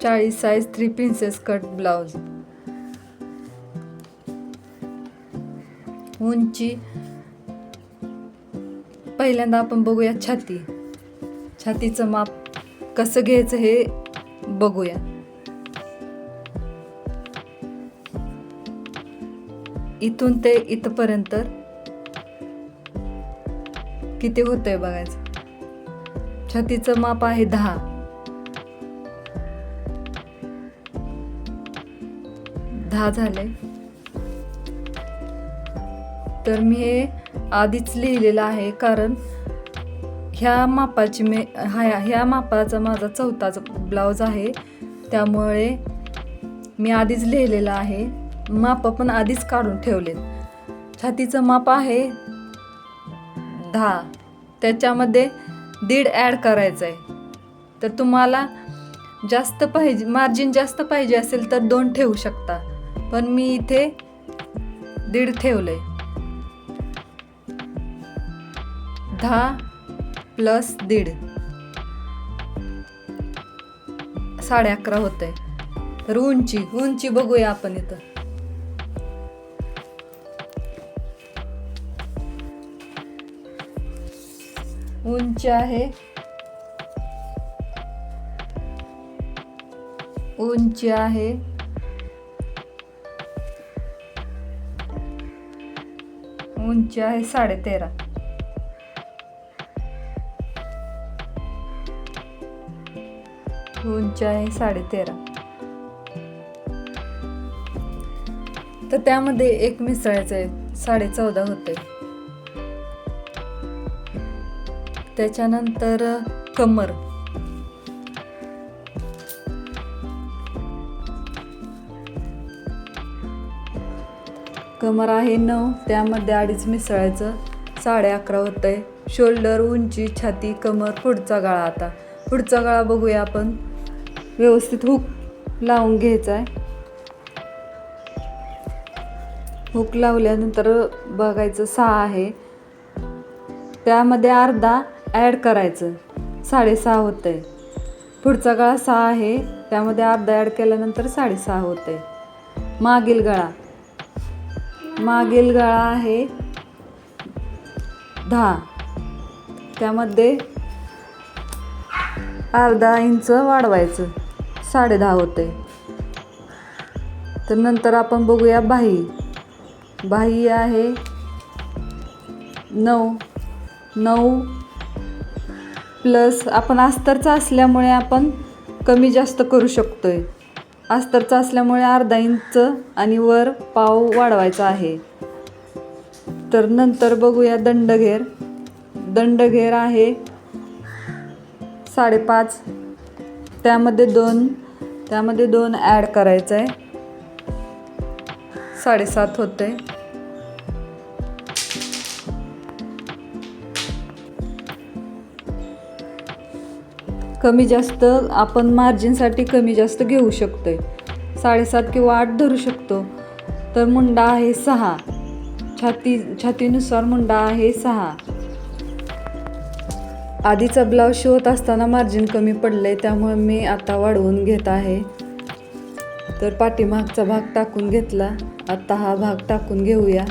40 size 3 princess cut blouse. उंची पहिल्यांदा आपण बघूया छातीचं माप कसं घ्यायचं हे बघूया. इथून ते इथपर्यंत किती होतंय बघायचं. छातीचं माप आहे 10. 10 झाले. तर मी हे आधीच लिहिलेलं आहे, कारण ह्या मापाचा माझा 4था ब्लाऊज आहे, त्यामुळे मी आधीच लिहिलेलं आहे. माप पण आधीच काढून ठेवलेत. छातीचं माप आहे 10. त्याच्यामध्ये 1.5 ॲड करायचं आहे. तर तुम्हाला जास्त पाहिजे, मार्जिन जास्त पाहिजे असेल तर 2 ठेवू शकता, पण मी इथे 1.5 ठेवलंय. 10 + 1.5 11.5 होतंय. तर उंची बघूया आपण इथं. उंची आहे 13.5. उंची आहे 13.5. तर त्यामध्ये एक मिसळायचं आहे, 14.5 होते. त्याच्यानंतर कमर आहे 9. त्यामध्ये 2.5 मिसळायचं, 11.5 होतंय. शोल्डर, उंची, छाती, कमर, पुढचा गळा. आता पुढचा गळा बघूया आपण. व्यवस्थित हुक लावून घ्यायचा आहे. हुक लावल्यानंतर बघायचं 6 आहे, त्यामध्ये अर्धा ॲड करायचं, 6.5 होतंय. पुढचा गळा 6 आहे, त्यामध्ये अर्धा ॲड केल्यानंतर 6.5 होतंय. मागील गळा आहे 10. त्यामध्ये अर्धा इंच वाढवायचं, 10.5 होते. तर नंतर आपण बघूया बाही आहे 9 प्लस आपण अस्तरचा असल्यामुळे आपण कमी जास्त करू शकतोय. अस्तरचा असल्यामुळे अर्धा इंच आणि वर पाव वाढवायचा आहे. तर नंतर बघूया दंडघेर आहे 5.5. त्यामध्ये 2 ॲड करायचं आहे, 7.5 होते. कमी जास्त आपण मार्जिनसाठी कमी जास्त घेऊ शकतोय, 7.5 किंवा 8 धरू शकतो. तर मुंडा आहे 6. छातीनुसार मुंडा आहे 6. आधीचा ब्लाऊज शिवत असताना मार्जिन कमी पडलंय, त्यामुळे मी आता वाढवून घेत आहे. तर पाठीमागचा भाग टाकून घेतला, आता हा भाग टाकून घेऊया.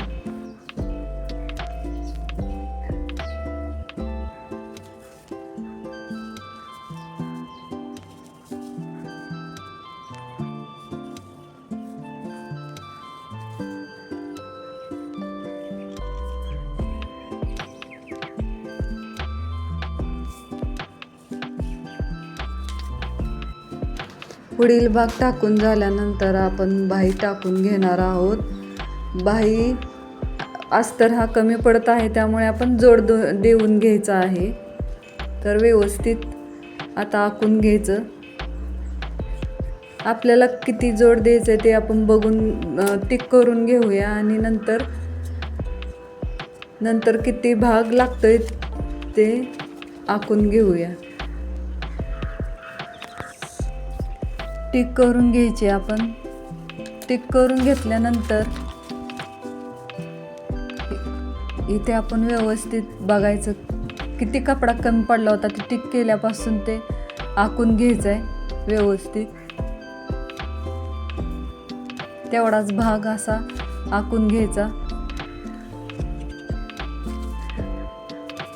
पुढील भाग टाकून झाल्यानंतर आपण बाही टाकून घेणार आहोत. बाही अस्तर हा कमी पडत आहे, त्यामुळे आपण जोड देऊन घ्यायचा आहे. तर व्यवस्थित आता आखून घ्यायचं. आपल्याला किती जोड द्यायचं ते आपण बघून टिक करून घेऊया आणि नंतर किती भाग लागतोय ते आखून घेऊया. टिक करून घ्यायचे. आपण टिक करून घेतल्यानंतर इथे आपण व्यवस्थित बघायचं किती कपडा कमी पडला होता, ते टिक केल्यापासून ते आखून घ्यायचं आहे व्यवस्थित. तेवढाच भाग असा आखून घ्यायचा,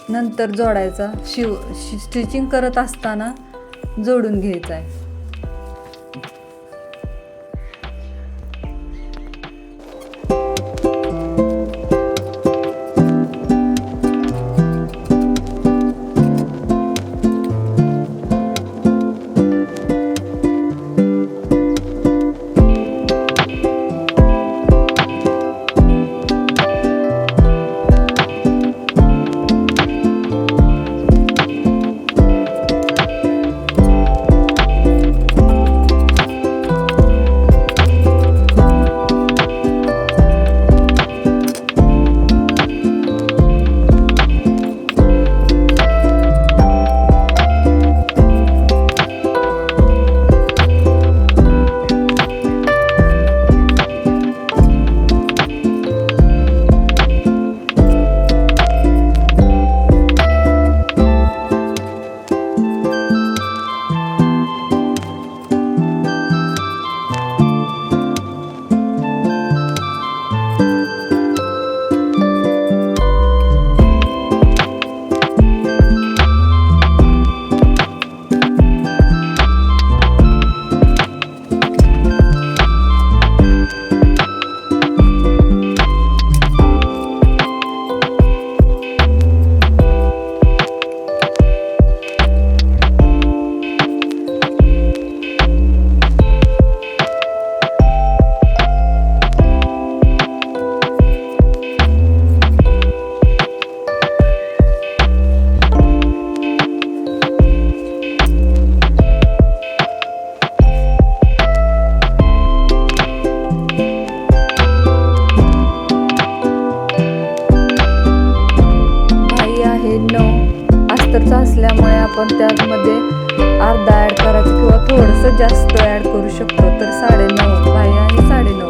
नंतर जोडायचा. स्टिचिंग करत असताना जोडून घ्यायचा आहे. अस्तरचा असल्यामुळे आपण त्यामध्ये अर्धा ॲड करायचं किंवा थोडंसं जास्त ॲड करू शकतो. तर 9.5 बाही आणि 9.5.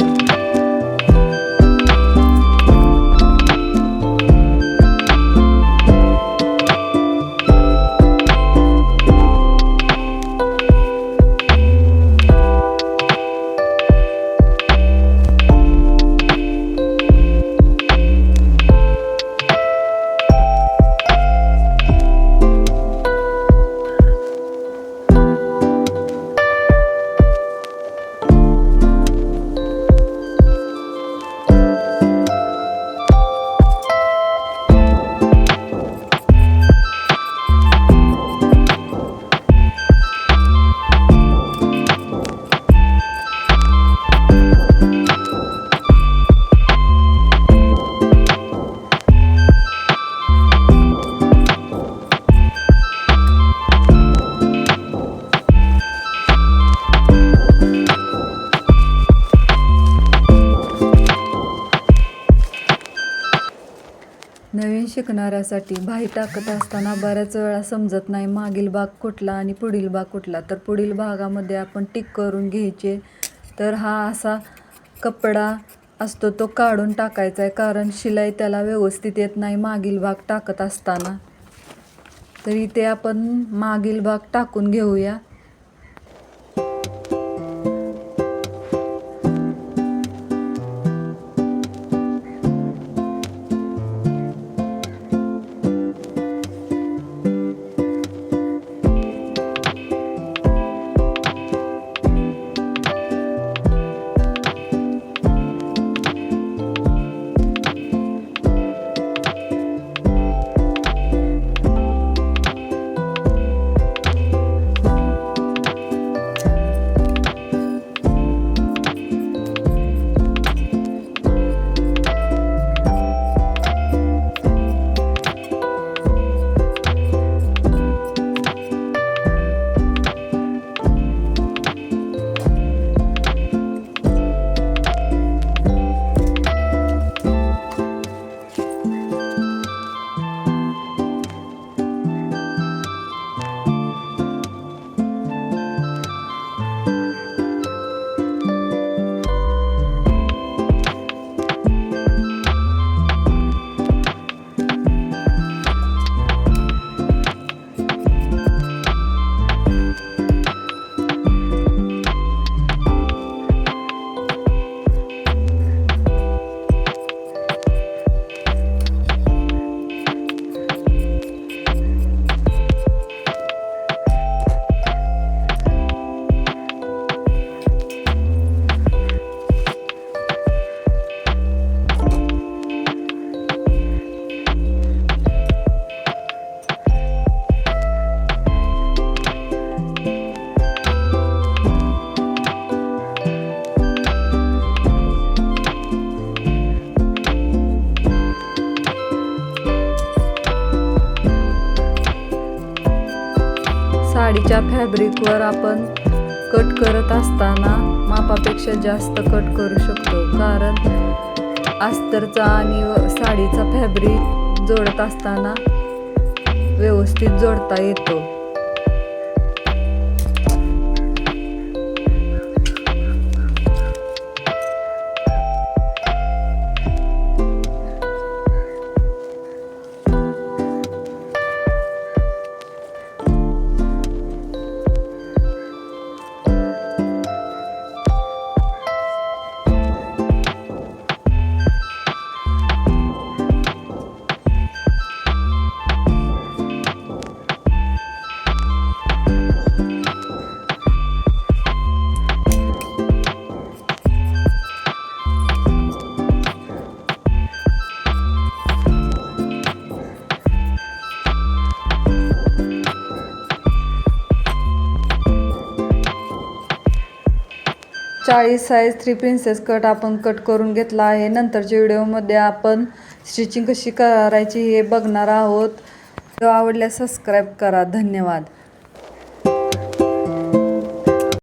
नवीन शिकणाऱ्यासाठी बाही टाकत असताना बऱ्याच वेळा समजत नाही मागील भाग कुठला आणि पुढील भाग कुठला. तर पुढील भागामध्ये आपण टिक करून घ्यायचे. तर हा असा कपडा असतो तो काढून टाकायचा आहे, कारण शिलाई त्याला व्यवस्थित येत नाही मागील भाग टाकत असताना. तर इथे आपण मागील भाग टाकून घेऊया. ड्रेसच्या फॅब्रिकवर आपण कट करत असताना मापापेक्षा जास्त कट करू शकतो, कारण अस्तरचा आणि साडीचा फॅब्रिक जोडत असताना व्यवस्थित जोडता येतो. चाळीस साईज 3 प्रिन्सेस कट आपण कट करून घेतला आहे. नंतरच्या व्हिडिओमध्ये आपण स्टिचिंग कशी करायची हे बघणार आहोत. व्हिडिओ आवडल्यास सबस्क्राईब करा. धन्यवाद.